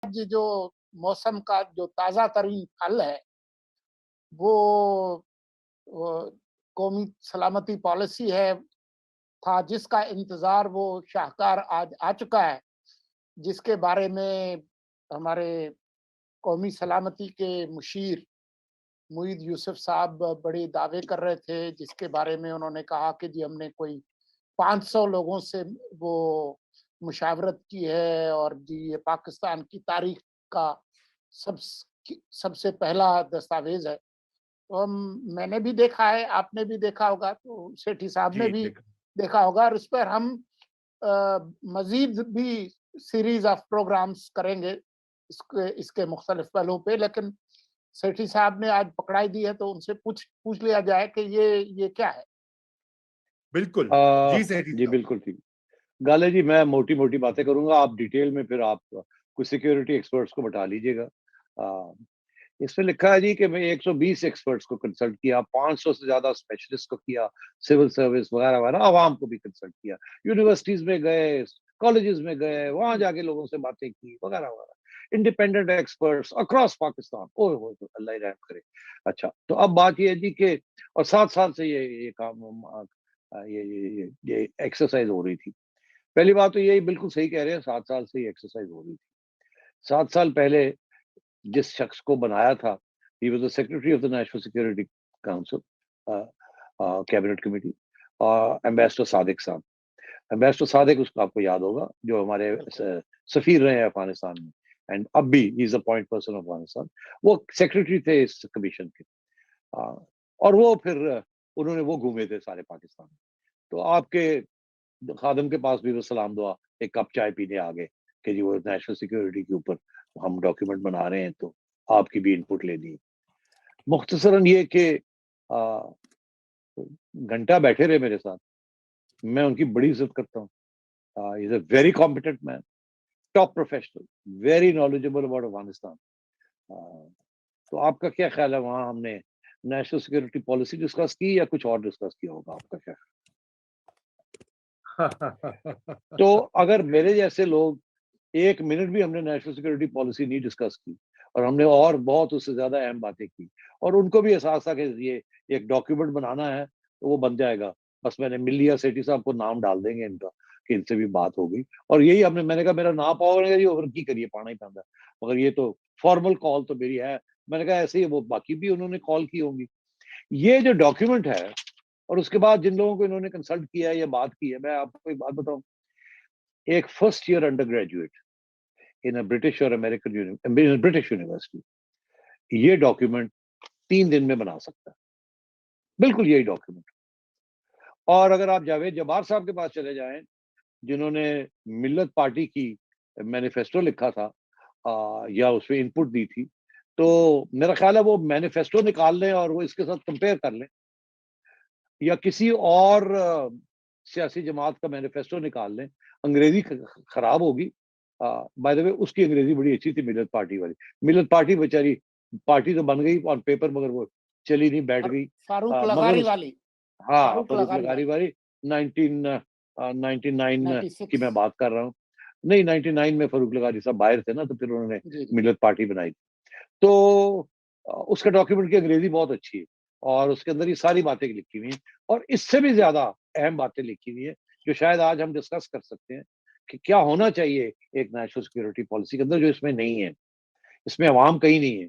आज जो मौसम का जो ताज़ा तरीन फल है, वो वो कौमी सलामती पॉलिसी है, था जिसका इंतज़ार वो शाहकार आज आ चुका है, जिसके बारे में हमारे कौमी सलामती के मुशीर मुईद यूसुफ साहब बड़े दावे कर रहे थे, जिसके बारे में उन्होंने कहा कि जी हमने कोई 500 लोगों से वो मुशावरत की है और जी ये पाकिस्तान की तारीख का सबस सबसे पहला दस्तावेज़ है। तो मैंने भी देखा है, आपने भी देखा होगा, तो सेठी साहब ने जी, भी देखा। देखा होगा और इस पर हम मज़ीद भी सीरीज़ ऑफ प्रोग्राम्स करेंगे इसके इसके मुख्तलिफ पहलुओं पे, लेकिन सेठी साहब ने आज पकड़ाई दी है, तो उनसे पूछ पूछ लिया जाए कि ये क्या है? बिल्कुल। जी, सेठी जी, साहब। बिल्कुल ठीक। गाले जी, मैं मोटी-मोटी बातें करूँगा, आप डिटेल में फिर आप कुछ सिक्योरिटी एक्सपर्ट्स को बैठा लीजिएगा। अ, इसमें लिखा है जी कि मैं 120 एक्सपर्ट्स को कंसल्ट किया, 500 से ज़्यादा स्पेशलिस्ट को किया, सिविल सर्विस वगैरह-वगैरह, अवाम को भी कंसल्ट किया। यूनिवर्सिटीज़ में गए, कॉलेजेस में गए, वहाँ जाके लोगों से बातें की, वगैरह-वगैरह। इंडिपेंडेंट एक्सपर्ट्स अक्रॉस पाकिस्तान, ओए होए! अल्लाह ही रहम करे। अच्छा, तो अब बात ये है जी कि और 7 साल से ये काम ये एक्सरसाइज़ हो रही थी। पहली बात तो यही बिल्कुल सही कह रहे हैं, 7 साल से ये एक्सरसाइज़ हो रही थी। 7 साल पहले जिस शख्स को बनाया था, he was the secretary of the national security council a cabinet committee ambassador Sadiq साहब। एम्बेसडर सादिक उसको आपको याद होगा, जो हमारे सफ़ीर रहे हैं अफ़गानिस्तान में एंड अब भी he is the point person of Afghanistan. वो सेक्रेटरी थे इस कमीशन के। अ, और वो फिर उन्होंने वो घूमे थे सारे पाकिस्तान में। तो आपके खादिम के पास भी वो सलाम दुआ एक कप चाय पीने आ गए कि जी वो नेशनल सिक्योरिटी के ऊपर हम डॉक्यूमेंट बना रहे हैं, तो आपकी भी इनपुट लेनी है। मुख्तसरन ये कि घंटा बैठे रहे मेरे साथ। मैं उनकी बड़ी इज़्ज़त करता हूँ। He is a very competent man, top professional, very knowledgeable about Afghanistan. Uh, तो आपका क्या ख़्याल है, वहाँ हमने नेशनल सिक्योरिटी पॉलिसी डिस्कस की या कुछ और डिस्कस किया होगा, आपका क्या? तो अगर मेरे जैसे लोग 1 मिनट भी हमने नेशनल सिक्योरिटी पॉलिसी नहीं डिस्कस की और हमने और बहुत उससे ज़्यादा अहम बातें की और उनको भी एहसास था कि ये एक डॉक्यूमेंट बनाना है, तो वो बन जाएगा। बस मैंने मिल लिया, सेठी साहब को नाम डाल देंगे इनका कि इनसे भी बात हो गई और यही हमने मैंने कहा मेरा ना पाओगे जी और की करिए पाना ही पैंदा। मगर ये तो फॉर्मल कॉल तो मेरी है। मैंने कहा ऐसे ही वो बाकी भी उन्होंने कॉल की होंगी। ये जो डॉक्यूमेंट है और उसके बाद जिन लोगों को इन्होंने कंसल्ट किया है या बात की है, मैं आपको एक बात बताऊँ, एक first year under graduate in a British और अमेरिकन ब्रिटिश यूनिवर्सिटी ये डॉक्यूमेंट 3 दिन में बना सकता है, बिल्कुल यही डॉक्यूमेंट। और अगर आप जावेद जब्बार साहब के पास चले जाएं, जिन्होंने मिल्लत पार्टी की मैनिफेस्टो लिखा था या उसमें इनपुट दी थी, तो मेरा ख्याल है वो मैनिफेस्टो निकाल लें और वो इसके साथ कंपेयर कर लें या किसी और सियासी जमात का मैनिफेस्टो निकाल लें। अंग्रेजी खराब होगी, बाय द वे उसकी अंग्रेजी बड़ी अच्छी थी मिल्लत पार्टी वाली। मिल्लत पार्टी बेचारी पार्टी तो बन गई ऑन पेपर मगर वो चली नहीं, बैठ और गई। फारूक मगर लगारी उस वाली, हाँ, फारूक फर्रुख लगारी लगारी वाली, वाली 1999 की 96। मैं बात कर रहा हूँ। नहीं, 99 में फर्रुख लगारी साहब बाहर थे ना, तो फिर उन्होंने जी, जी। मिल्लत पार्टी बनाई। तो उसका डॉक्यूमेंट की अंग्रेजी बहुत अच्छी है और उसके अंदर ये सारी बातें लिखी हुई हैं और इससे भी ज्यादा अहम बातें लिखी हुई है जो शायद आज हम डिस्कस कर सकते हैं कि क्या होना चाहिए एक नेशनल सिक्योरिटी पॉलिसी के अंदर, जो इसमें नहीं है। इसमें अवाम कहीं नहीं है,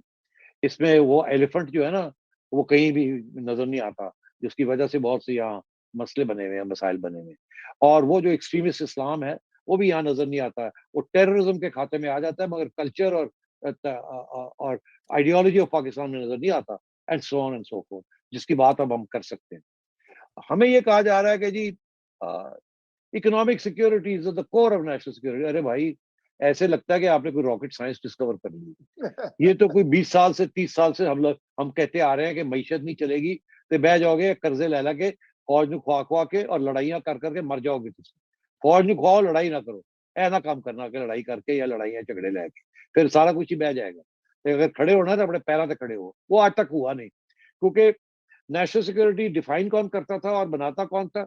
इसमें वो एलिफेंट जो है ना, वो कहीं भी नजर नहीं आता, जिसकी वजह से बहुत से यहाँ मसले बने हुए हैं, मसाइल बने हुए हैं। और वो जो एक्सट्रीमिस्ट इस्लाम है, वो भी यहाँ नजर नहीं आता है। वो टेररिज्म के खाते में आ जाता है, मगर कल्चर और आइडियोलॉजी ऑफ पाकिस्तान में नजर नहीं आता, and so on and so fourth, जिसकी बात अब हम कर सकते हैं। हमें ये कहा जा रहा है कि जी economic security is the core of national security. अरे भाई, ऐसे लगता है कि आपने कोई रॉकेट साइंस डिस्कवर कर ली। ये तो कोई 20 साल से 30 साल से हम कहते आ रहे हैं कि मईशत नहीं चलेगी, तो बह जाओगे कर्जे ला ला के, फौज ਨੂੰ ਖਵਾ ਖਵਾ के और लड़ाइयां कर करके मर जाओगे तुम। फौज ਨੂੰ ਖਵਾओ, लड़ाई ना करो। ऐसा काम करना कि लड़ाई करके या लड़ाइयां झगड़े लेके फिर सारा कुछ ही बह जाएगा। तो अगर खड़े होना तो अपने पैरों पे खड़े हो। वो आज तक हुआ नहीं, क्योंकि नेशनल सिक्योरिटी डिफाइन कौन करता था और बनाता कौन था?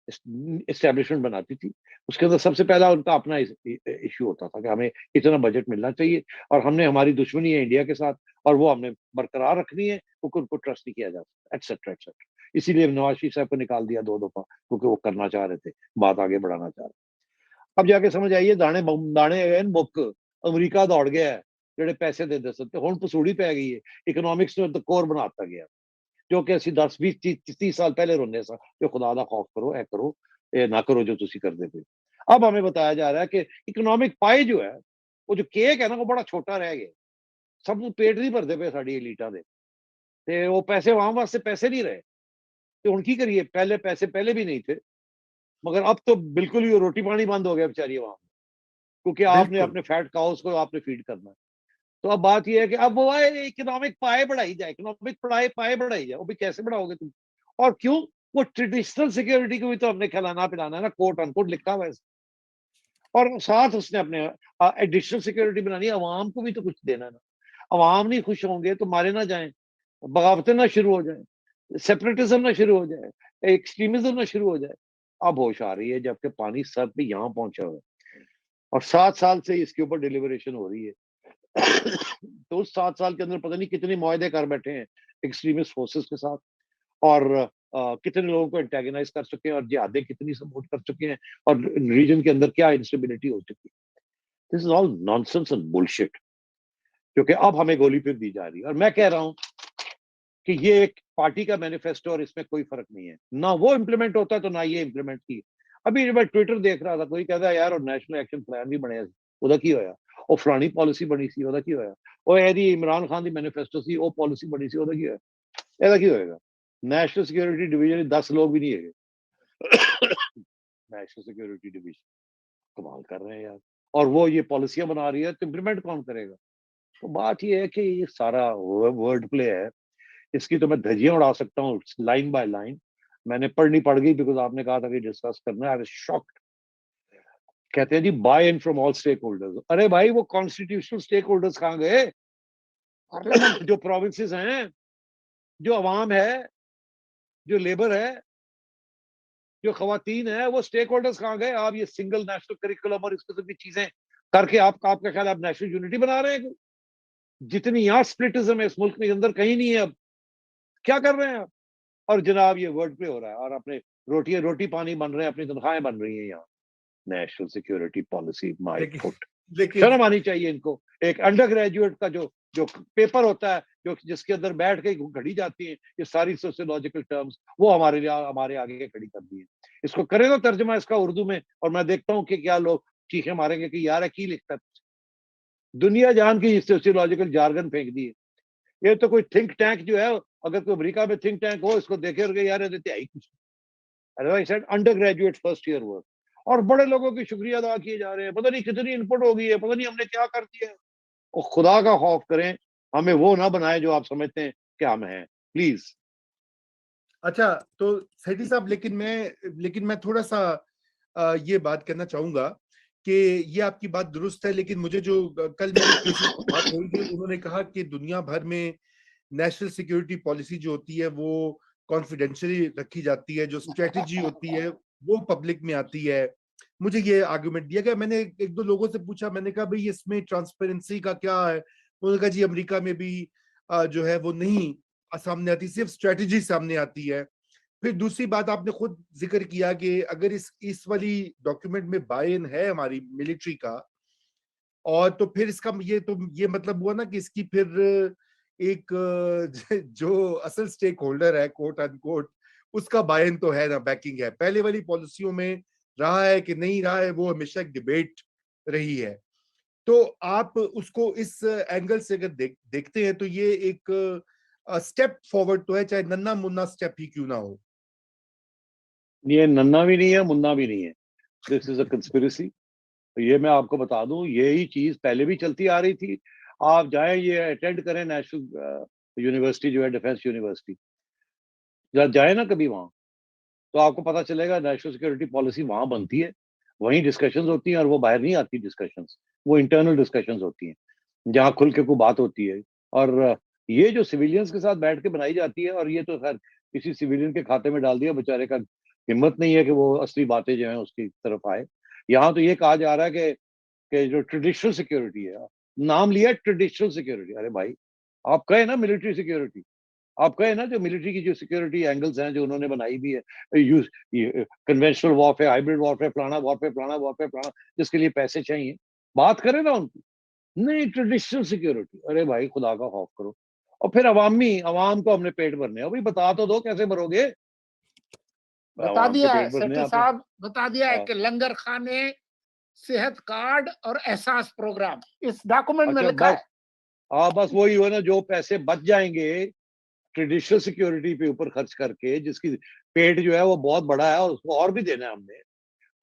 एस्टेब्लिशमेंट बनाती थी, उसके अंदर सबसे पहला उनका अपना इश्यू होता था कि हमें इतना बजट मिलना चाहिए और हमने हमारी दुश्मनी है इंडिया के साथ और वो हमने बरकरार रखनी है, क्योंकि उनको ट्रस्ट नहीं किया जाता, एक्सेट्रा एक्सेट्रा। इसीलिए नवाज शरीफ साहब को निकाल दिया 2 दफा, क्योंकि वो करना चाह रहे थे, बात आगे बढ़ाना चाह रहे थे। अब जाके समझ आइए, दाने दाने गए मुक, अमरीका दौड़ गया है ਜਿਹੜੇ ਪੈਸੇ ਦੇ सकते, ਹੁਣ ਪਸੂੜੀ ਪੈ ਗਈ ਹੈ, ਇਕਨੋਮਿਕਸ ਨੂੰ ਤਾਂ ਕੋਰ ਬਣਾਤਾ ਗਿਆ, ਜੋ ਕਿ ਅਸੀਂ 10 20 30 साल पहले रोने सा कि खुदा दा खौफ करो, ए करो, ए ना करो जो तुसी करते थे। अब हमें बताया जा रहा है कि इकोनॉमिक पाई जो है, वो जो केक है ना, वो बड़ा छोटा रह गया, सब पेट नहीं भरते पे साड़ी एलीटा दे, ते वो पैसे वहां वास्ते पैसे नहीं रहे, तो हुन की करिए, पहले पैसे पहले भी नहीं थे, मगर अब तो बिल्कुल ही रोटी पानी बंद हो गया बेचारी वहां, क्योंकि आपने अपने फैट काउस को आपने फीड करना है। तो अब बात यह है कि अब वो इकोनॉमिक पाए बढ़ाई जाए, इकोनॉमिक पाए बढ़ाई जाए, वो भी कैसे बढ़ाओगे तुम, और क्यों? वो ट्रेडिशनल सिक्योरिटी को भी तो हमने खिलाना पिलाना है ना, कोट अनकोट लिखा हुआ है, और साथ उसने अपने एडिशनल सिक्योरिटी बनानी है, अवाम को भी तो कुछ देना है ना। अवाम नहीं खुश होंगे तो मारे ना जाएं, बगावतें ना शुरू हो जाए, सेपरेटिज्म ना शुरू हो जाए, एक्सट्रीमिज्म ना शुरू हो जाए। अब होश आ रही है जबकि पानी सर पे यहाँ पहुंचा हुआ है और 7 साल से इसके ऊपर डिलीवरेशन हो रही है। तो उस 7 साल के अंदर पता नहीं कितने मुआहदे कर बैठे हैं एक्सट्रीमिस्ट फोर्सेस के साथ, और कितने लोगों को एंटेगनाइज कर चुके हैं, और जिहादें कितनी सपोर्ट कर चुके हैं, और रीजन के अंदर क्या इंस्टेबिलिटी हो चुकी है। This is all nonsense and bullshit, क्योंकि अब हमें गोली फिर दी जा रही है। और मैं कह रहा हूं कि ये एक पार्टी का मैनिफेस्टो और इसमें कोई फर्क नहीं है, ना वो इम्प्लीमेंट होता है तो ना ये इम्प्लीमेंट की। अभी मैं ट्विटर देख रहा था, कोई कहता है यार और नेशनल एक्शन प्लान भी बने, ਉਹਦਾ ਕੀ ਹੋਇਆ, ਉਹ ਫਲਾਣੀ ਪਾਲਿਸੀ ਬਣੀ ਸੀ, ਉਹਦਾ ਕੀ ਹੋਇਆ, ਉਹ ਇਹਦੀ ਇਮਰਾਨ ਖਾਨ ਦੀ ਮੈਨੀਫੈਸਟੋ ਸੀ, ਉਹ ਪਾਲਿਸੀ ਬਣੀ ਸੀ, ਉਹਦਾ ਕੀ ਹੋਇਆ, ਇਹਦਾ ਕੀ ਹੋਏਗਾ। नेशनल सिक्योरिटी डिवीजन 10 लोग भी नहीं है, नेशनल सिक्योरिटी डिवीजन कमाल कर रहे हैं यार, और वो ये पॉलिसियां बना रही है, तो इम्प्लीमेंट कौन करेगा। तो बात ये है कि ये सारा वर्ड प्ले है, इसकी तो मैं धज्जियां उड़ा सकता हूँ लाइन बाय लाइन, मैंने पढ़नी पड़ गई बिकॉज आपने कहा था कि डिस्कस करना है। I was shocked. कहते हैं जी buy in from all stakeholders, अरे भाई वो कॉन्स्टिट्यूशनल स्टेक होल्डर्स कहाँ गए, जो प्रोविंसेस हैं, जो अवाम है, जो लेबर है, जो खवातीन है, वो स्टेक होल्डर्स कहाँ गए। आप ये सिंगल नेशनल करिकुलम और इस किस्म की चीजें करके आपका ख्याल आप नेशनल यूनिटी बना रहे हैं। जितनी यहाँ स्प्लिटिज्म है इस मुल्क के अंदर कहीं नहीं है। अब क्या कर रहे हैं आप, और जनाब ये वर्ड प्ले हो रहा है, और अपने रोटी पानी बन रहे हैं, अपनी तनख्वाहें बन रही हैं यहाँ। National security policy my foot, शर्म आनी चाहिए इनको। एक अंडर ग्रेजुएट का जो पेपर होता है, जो जिसके अंदर बैठ के घड़ी जाती है ये सारी सोशियोलॉजिकल टर्म्स, वो हमारे आगे खड़ी कर दी है। इसको करें तो तर्जमा इसका उर्दू में, और मैं देखता हूँ कि क्या लोग चीखें मारेंगे कि यार की लिखता है, दुनिया जान की सोशियोलॉजिकल जार्गन फेंक दी है। ये तो कोई थिंक टैंक जो है, अगर कोई अमेरिका में थिंक टैंक हो, इसको देखे यार देते ही कुछ। Under graduate first year work, और बड़े लोगों की शुक्रिया अदा किए जा रहे हैं, पता नहीं कितनी इनपुट हो गई है, पता नहीं हमने क्या कर दिया है। और खुदा का खौफ करें, हमें वो ना बनाए जो आप समझते हैं कि हम हैं, प्लीज। अच्छा, तो सेठी साहब, लेकिन मैं थोड़ा सा ये बात करना चाहूंगा कि ये आपकी बात दुरुस्त है, लेकिन मुझे जो कल मेरे बात हुई थी, उन्होंने कहा कि दुनिया भर में नेशनल सिक्योरिटी पॉलिसी जो होती है वो कॉन्फिडेंशियली रखी जाती है, जो स्ट्रेटेजी होती है वो पब्लिक में आती है। मुझे ये आर्गुमेंट दिया गया, मैंने एक दो लोगों से पूछा, मैंने कहा भाई इसमें ट्रांसपेरेंसी का क्या है। उन्होंने कहा जी अमेरिका में भी जो है वो नहीं सामने आती, सिर्फ स्ट्रेटेजी सामने आती है। फिर दूसरी बात आपने खुद जिक्र किया कि अगर इस वाली डॉक्यूमेंट में बाय इन है हमारी मिलिट्री का, और तो फिर इसका ये मतलब हुआ ना कि इसकी फिर एक जो असल स्टेक होल्डर है कोट अनकोट, उसका बाय इन तो है ना, बैकिंग है। पहले वाली पॉलिसियों में रहा है कि नहीं रहा है, वो हमेशा एक डिबेट रही है। तो आप उसको इस एंगल से अगर देखते हैं तो ये एक स्टेप फॉरवर्ड तो है, चाहे नन्ना मुन्ना स्टेप ही क्यों ना हो। ये नन्ना भी नहीं है, मुन्ना भी नहीं है, दिस इज अ कंस्पिरेसी। ये मैं आपको बता दूं, यही चीज पहले भी चलती आ रही थी। आप जाएं, ये अटेंड करें नेशनल यूनिवर्सिटी जो है, डिफेंस यूनिवर्सिटी, जाए ना कभी वहां, तो आपको पता चलेगा नेशनल सिक्योरिटी पॉलिसी वहां बनती है, वहीं डिस्कशंस होती हैं, और वो बाहर नहीं आती डिस्कशंस, वो इंटरनल डिस्कशंस होती हैं जहाँ खुल के कोई बात होती है। और ये जो सिविलियंस के साथ बैठ के बनाई जाती है, और ये तो खैर किसी सिविलियन के खाते में डाल दिया बेचारे का हिम्मत नहीं है कि वो असली बातें जो है उसकी तरफ आए। यहाँ तो ये कहा जा रहा है कि जो ट्रेडिशनल सिक्योरिटी है, नाम लिया ट्रेडिशनल सिक्योरिटी, अरे भाई आप कहे ना मिलिट्री सिक्योरिटी, आप कहे ना जो मिलिट्री की जो सिक्योरिटी एंगल्स हैं जो उन्होंने बनाई भी है, use conventional warfare, hybrid warfare, फलाना वॉरफेयर, फलाना वॉरफेयर, फलाना, जिसके लिए पैसे चाहिए, बात करें ना उनकी। नहीं, ट्रेडिशनल सिक्योरिटी, अरे भाई खुदा का खौफ करो। और फिर अवाम को हमने पेट भरने हैं, अभी बता तो दो कैसे भरोगे। बता अवाम के दिया है पेट भरने सेठी हैं आपने। साहब, बता दिया है हाँ। कि लंगर खाने, सेहत कार्ड और एहसास प्रोग्राम इस डॉक्यूमेंट में अच्छा लिखा है। बस, हाँ बस वही हो ना, जो पैसे बच जाएंगे ट्रेडिशनल सिक्योरिटी पे ऊपर खर्च करके, जिसकी पेट जो है वो बहुत बड़ा है और उसको और भी देना है हमने,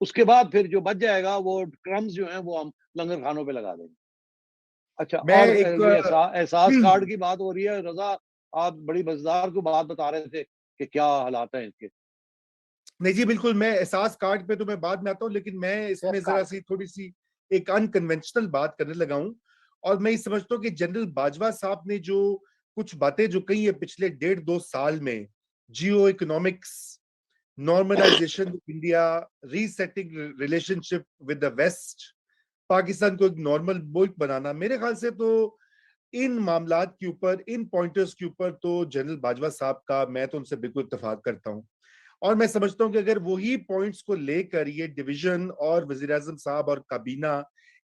उसके बाद फिर जो बच जाएगा वो क्रम्स जो है वो हम लंगर खानों पे लगा देंगे। अच्छा, मैं और एक ये एहसास कार्ड की बात हो रही है, रजा आप बड़ी मजेदार को बात बता रहे थे कि क्या हालात हैं इसके। नहीं जी बिल्कुल, मैं एहसास कार्ड पे तो मैं बाद में आता हूँ, लेकिन मैं इसमें जरा सी थोड़ी सी एक अनकन्वेंशनल बात करने लगा हूँ। और मैं ये समझता हूँ कि जनरल बाजवा साहब ने जो कुछ बातें जो कही है पिछले 1.5-2 साल में, geo economics, normalisation of India, resetting relationship with the West, Pakistan को एक नॉर्मल मुल्क बनाना, मेरे ख्याल से तो इन मामलात के ऊपर, इन पॉइंटर्स के ऊपर तो जनरल बाजवा साहब का मैं तो उनसे बिल्कुल इत्तेफाक करता हूँ। और मैं समझता हूं कि अगर वही पॉइंट्स को लेकर ये डिवीजन और वजीर आजम साहब और काबीना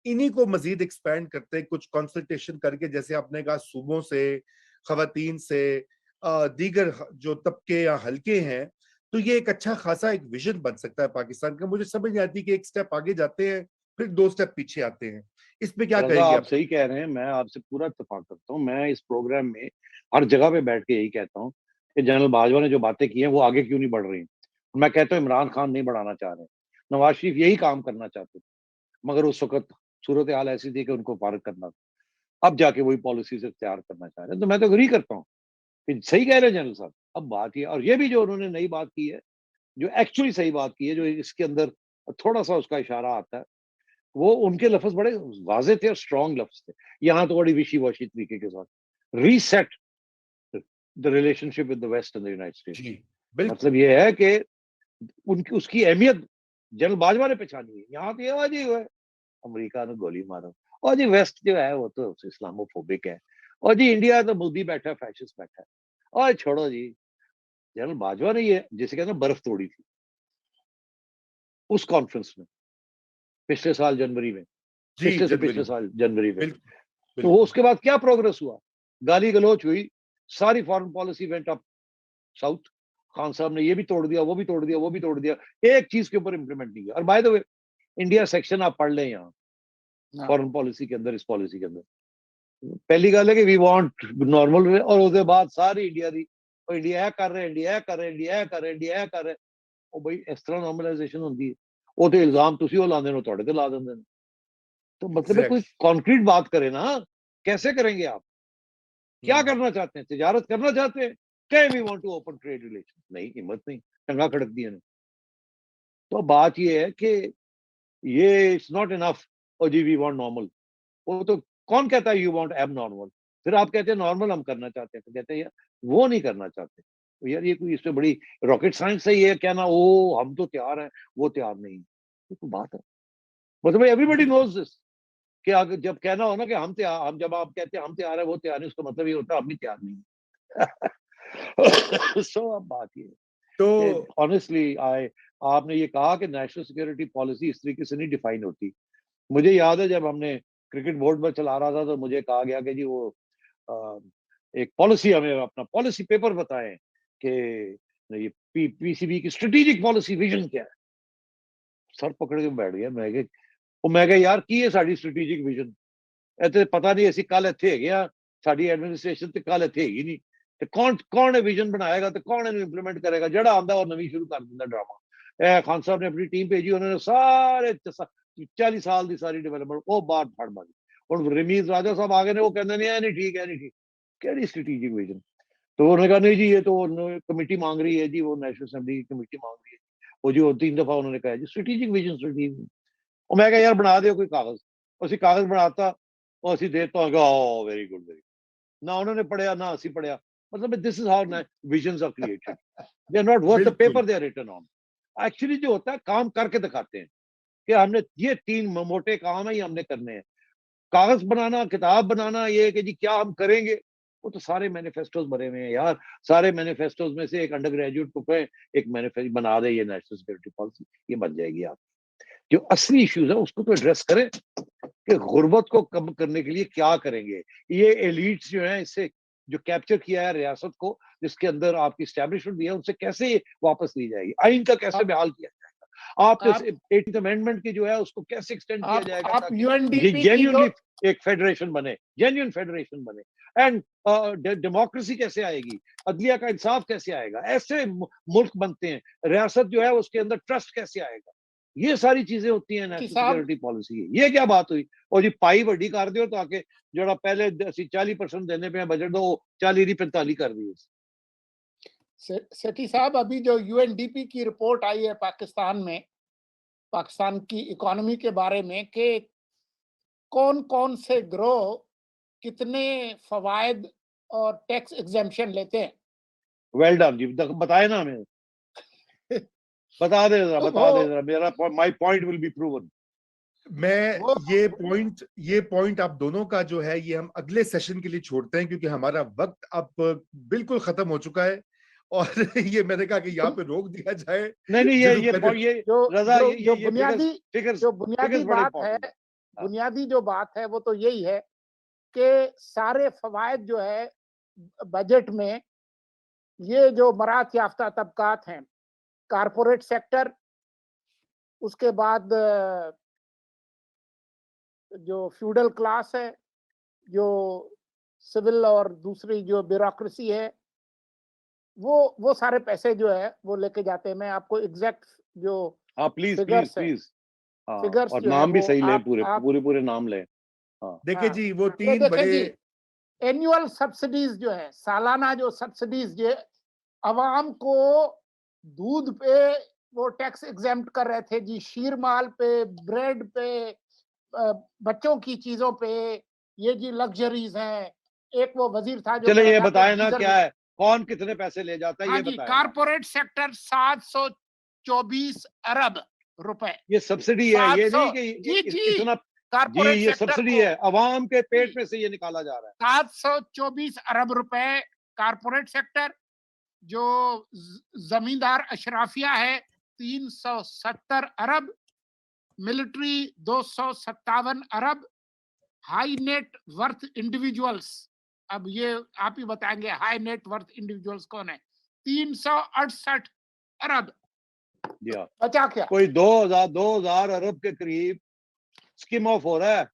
इन्हीं को मजीद एक्सपैंड करते, कुछ कंसल्टेशन करके, जैसे आपने कहा सूबों से, खवातीन से, दीगर जो तबके या हलके हैं, तो ये एक अच्छा खासा एक विजन बन सकता है पाकिस्तान का। मुझे समझ नहीं आती कि एक स्टेप आगे जाते हैं फिर 2 स्टेप पीछे आते हैं। इस पे क्या रजा कहेंगे आप आप? सही कह रहे हैं, मैं आपसे पूरा इत्तेफाक करता हूँ। मैं इस प्रोग्राम में हर जगह पे बैठ के यही कहता हूँ कि जनरल बाजवा ने जो बातें की हैं वो आगे क्यों नहीं बढ़ रही। मैं कहता हूँ इमरान खान नहीं बढ़ाना चाह रहे, नवाज शरीफ यही काम करना चाहते थे, मगर उस वक्त सूरत हाल ऐसी थी कि उनको फारग करना था। अब जाके वही पॉलिसी से इख्तियार करना चाह रहे हैं, तो मैं तो एग्री करता हूँ कि सही कह रहे हैं जनरल साहब। अब बात ये, और ये भी जो उन्होंने नई बात की है, जो एक्चुअली सही बात की है, जो इसके अंदर थोड़ा सा उसका इशारा आता है, वो उनके लफ्ज बड़े वाजे थे और स्ट्रॉन्ग लफ्ज थे। यहाँ तो बड़ी विशी वॉशी तरीके के साथ reset the relationship with the West and the United States. जी बिल्कुल। मतलब ये है कि उनकी उसकी अहमियत जनरल बाजवा ने पहचानी है। यहाँ तो ये जी हुआ है अमेरिका ने गोली मारो, और जी वेस्ट जो है वो तो इस्लामोफोबिक है, और जी इंडिया तो मोदी बैठा है, फैशिस्ट बैठा है, और छोड़ो जी। जनरल बाजवा ने ये जिसे कहते हैं बर्फ तोड़ी थी उस कॉन्फ्रेंस में पिछले साल जनवरी में, जी पिछले से जनवरी पिछले में। साल जनवरी में। बिल्कुल तो वो बिल्कुल। उसके बाद क्या प्रोग्रेस हुआ? गाली गलोच हुई, सारी foreign policy went up south. Khan साहब ने ये भी तोड़ दिया, वो भी तोड़ दिया, वो भी तोड़ दिया, एक चीज के ऊपर इंप्लीमेंट नहीं किया। और by the way India section आप पढ़ लें यहाँ फॉरेन पॉलिसी के अंदर, इस पॉलिसी के अंदर पहली गल है कि वी वांट नॉर्मल, और उसके बाद सारी इंडिया दी इंडिया है कर रहे, इंडिया है कर रहे, इंडिया है कर रहे, इंडिया है कर रहे। ਉਹ ਬਈ ਇਸ ਤਰ੍ਹਾਂ ਨੋਰਮਲਾਈਜੇਸ਼ਨ ਹੁੰਦੀ ਹੈ, ਉਹ ਤੇ ਇਲਜ਼ਾਮ ਤੁਸੀਂ ਉਹ ਲਾਉਂਦੇ ਨੇ, ਤੁਹਾਡੇ ਤੇ ਲਾ ਦਿੰਦੇ ਨੇ। तो मतलब है कोई कॉन्क्रीट बात करे ना, कैसे करेंगे आप? क्या करना चाहते हैं? तिजारत करना चाहते हैं? क्या we want to open trade relation? नहीं, हिम्मत नहीं, टंगा खड़क दिया ने। तो बात ये है कि ये इट्स नॉट इनफ। और जी वी वांट नॉर्मल, वो तो कौन कहता है यू वांट एब नॉर्मल? फिर आप कहते हैं नॉर्मल हम करना चाहते हैं, तो कहते हैं यार वो नहीं करना चाहते। तो यार ये कोई इसमें बड़ी रॉकेट साइंस है ये कहना ओ हम तो तैयार हैं, वो तैयार नहीं। ये तो बात है, मतलब एवरीबॉडी नोज दिस कि अगर जब कहना हो ना कि हम तैयार, हम जब आप कहते हैं हम तैयार है, वो तैयार नहीं, उसका मतलब ये होता है हम भी तैयार नहीं है। सो अब बात ये तो ऑनेस्टली आपने ये कहा कि नेशनल सिक्योरिटी पॉलिसी इस तरीके से नहीं डिफाइन होती। मुझे याद है जब हमने क्रिकेट बोर्ड पर चला रहा था तो मुझे कहा गया कि जी वो एक पॉलिसी, हमें अपना पॉलिसी पेपर बताएं कि ये पीसीबी की स्ट्रेटेजिक पॉलिसी विजन क्या है। सर पकड़ के बैठ गया मैं यार की है साड़ी स्ट्रेटेजिक विजन, ਇੱਥੇ ਪਤਾ ਨਹੀਂ ਅਸੀਂ ਕੱਲ ਇੱਥੇ ਹੈਗੇ ਆ, ਸਾਡੀ ਐਡਮਿਨਿਸਟ੍ਰੇਸ਼ਨ ਤੇ ਕੱਲ ਇੱਥੇ ਹੈਗੀ ਨਹੀਂ, ਤੇ ਕੌਣ ਇਹ ਵਿਜ਼ਨ ਬਣਾਏਗਾ ਤੇ ਕੌਣ ਇਹਨੂੰ ਇੰਪਲੀਮੈਂਟ ਕਰੇਗਾ? ਜਿਹੜਾ ਆਉਂਦਾ ਉਹ ਨਵੀਂ ਸ਼ੁਰੂ ਕਰ ਦਿੰਦਾ ਡਰਾਮਾ। ਇਹ ਖਾਨ ਸਾਹਿਬ ਨੇ ਆਪਣੀ ਟੀਮ ਭੇਜੀ, ਉਹਨਾਂ ਨੇ ਸਾਰੇ 40 ਸਾਲ ਦੀ ਸਾਰੀ ਡਿਵੈਲਪਮੈਂਟ ਉਹ ਬਾਹਰ ਫੜ ਮਾਰੀ। ਹੁਣ ਰਮੀਜ਼ ਰਾਜਾ ਸਾਹਿਬ ਆ ਗਏ ਨੇ, ਉਹ ਕਹਿੰਦੇ ਨੇ ਇਹ ਨਹੀਂ ਠੀਕ, ਇਹ नहीं ठीक। ਕਿਹੜੀ स्ट्रेटेजिक विजन? तो उन्होंने कहा नहीं जी ये तो कमेटी मांग रही है जी, वो नेशनल असेंबली की कमेटी मांग रही है, वो जी वो 3 दफा उन्होंने कहा जी स्ट्रेटेजिक विजन, स्ट्रेटेजिक। और मैं कहा यार बना दो कोई कागज, उसी कागज बनाता और ਅਸੀਂ देता हूँ वेरी गुड वेरी, ना उन्होंने पढ़ा ना ਅਸੀਂ पढ़ा। मतलब this is how visions are created, they are not worth the paper they are written on. Actually जो होता है काम करके दिखाते हैं कि हमने ये 3 मोटे काम है, ये हमने करने हैं। कागज बनाना, किताब बनाना, ये कि जी क्या हम करेंगे, वो तो सारे मैनिफेस्टोज भरे हुए हैं यार। सारे मैनिफेस्टोज में से एक अंडर ग्रेजुएट को कहें एक मैनिफेस्टो बना दे, ये नेशनल सिक्योरिटी पॉलिसी, ये बन जाएगी। आप जो असली इश्यूज है उसको तो एड्रेस करें कि गुर्बत को कम करने के लिए क्या करेंगे। ये एलिट्स जो है, इससे जो कैप्चर किया है रियासत को, जिसके अंदर आपकी स्टैब्लिशमेंट भी है, उनसे कैसे वापस ली जाएगी, आइन का कैसे बहाल किया जाएगा, आपके 18th अमेंडमेंट की जो है उसको कैसे एक्सटेंड किया जाएगा आप ताकि यूएनडीपी ये जेन्युइनली एक फेडरेशन बने, जेन्युइन फेडरेशन बने। एंड डेमोक्रेसी कैसे आएगी, अदलिया का इंसाफ कैसे आएगा, ऐसे मुल्क बनते हैं। रियासत जो है उसके अंदर ट्रस्ट कैसे आएगा, ये सारी चीजें होती हैं नेशनल सिक्योरिटी पॉलिसी की। ये क्या बात हुई, और जी पाई वड्डी कर दो ताकि जो पहले 40% देने पे बजट दो 40 नहीं 45 कर दी। सेठी साहब, अभी जो यूएनडीपी की रिपोर्ट आई है पाकिस्तान में, पाकिस्तान की इकोनॉमी के बारे में, कि कौन कौन से ग्रोह कितने फवायद और टैक्स एग्जेम्पशन लेते हैं। वेल डन जी, बताए ना हमें, बता दे जरा, मेरा my point will be proven. मैं ये पॉइंट आप दोनों का जो है ये हम अगले सेशन के लिए छोड़ते हैं, क्योंकि हमारा वक्त अब बिल्कुल खत्म हो चुका है और ये मैंने कहा कि यहाँ पे रोक दिया जाए। नहीं ये बुनियादी जो बात है वो तो यही है कि सारे फवायद जो है बजट में, ये जो मरात याफ्ता तबकात हैं, कारपोरेट सेक्टर, उसके बाद जो फ्यूडल क्लास है, जो सिविल और दूसरी जो ब्यूरोक्रेसी है, वो सारे पैसे जो है वो लेके जाते हैं। मैं आपको एग्जैक्ट जो प्लीज फिगर्स और नाम भी सही ले, पूरे नाम ले। देखिए जी, वो 3 बड़े एनुअल सब्सिडीज जो है, सालाना जो सब्सिडीज जो अवाम को दूध पे वो टैक्स एग्जेम्प्ट कर रहे थे जी, शीरमाल पे, ब्रेड पे, बच्चों की चीजों पे, ये जी लग्जरीज हैं। एक वो वजीर था जो, चलो ये बताए ना क्या है, कौन कितने पैसे ले जाता है, ये बताए। कारपोरेट सेक्टर 724 अरब रुपए ये सब्सिडी है, ये नहीं कि इतना कारपोरेट ये सब्सिडी है, अवाम के पेट में से ये निकाला जा रहा है। 724 अरब रुपए कारपोरेट सेक्टर, जो जमींदार अशराफिया है 370 अरब, मिलिट्री 257 अरब, हाई नेट वर्थ इंडिविजुअल्स, अब ये आप ही बताएंगे हाई नेट वर्थ इंडिविजुअल्स कौन है, 368 अरब। बचा क्या, कोई 2000 अरब के करीब स्कीम ऑफ हो रहा है।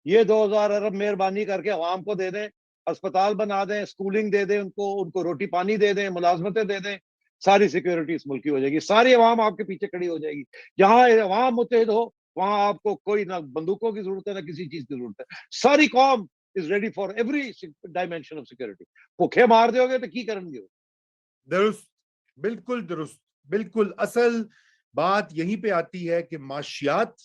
ये 2000 अरब मेहरबानी करके अवाम को दे दें, अस्पताल बना दें, स्कूलिंग दे दें, उनको रोटी पानी दे दें, मुलाजमतें दे दें, सारी सिक्योरिटी इस मुल्क की हो जाएगी, सारी अवाम आपके पीछे खड़ी हो जाएगी। जहां अवाम मुत्तहिद हो वहां आपको कोई ना बंदूकों की जरूरत है ना किसी चीज की जरूरत है, सारी कौम is ready for every dimension of security. भूखे मार दोगे तो की करेंगे। दुरुस्त, बिल्कुल दुरुस्त, बिल्कुल। असल बात यहीं पे आती है कि माशियात,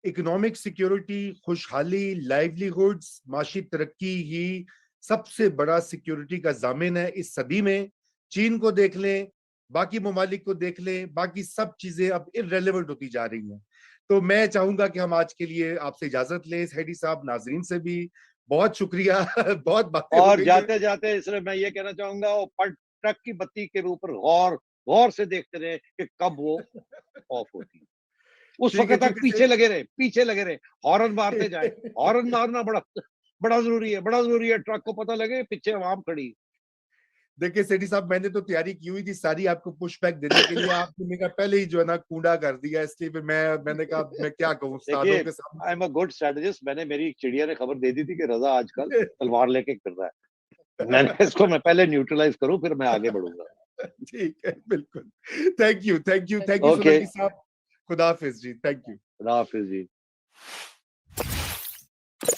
इकोनॉमिक सिक्योरिटी, खुशहाली, लाइवलीहुड्स, माशी तरक्की ही सबसे बड़ा सिक्योरिटी का जामिन है इस सदी में। चीन को देख लें, बाकी ममालिक को देख लें, बाकी सब चीजें अब इररेलेवेंट होती जा रही हैं। तो मैं चाहूंगा कि हम आज के लिए आपसे इजाजत लें। हेडी साहब, नाजरीन से भी बहुत शुक्रिया बहुत बातें और जाते जाते इसलिए मैं ये कहना चाहूंगा, वो ट्रक की बत्ती के ऊपर गौर से देखते रहे कि कब वो ऑफ होती है, उस वक्त तक पीछे लगे रहे, हॉर्न मारते जाए। हॉर्न मारना बड़ा जरूरी है, ट्रक को पता लगे पीछे आवाम खड़ी। देखिए सेठी साहब, मैंने तो तैयारी की हुई थी सारी आपको पुशबैक देने के लिए, आपने कहा पहले ही जो है ना कूड़ा कर दिया, इसलिए फिर मैंने कहा मैं क्या कहूँ उस्तादों के सामने। I am a good strategist. मेरी चिड़िया ने खबर दे दी थी कि रजा आजकल तलवार लेके फिर रहा है, मैंने इसको मैं पहले न्यूट्रलाइज करूं फिर मैं आगे बढ़ूंगा। ठीक है, बिल्कुल। थैंक यू सोलंकी साहब, खुदा हाफिज जी, थैंक यू। खुदा हाफिज जी।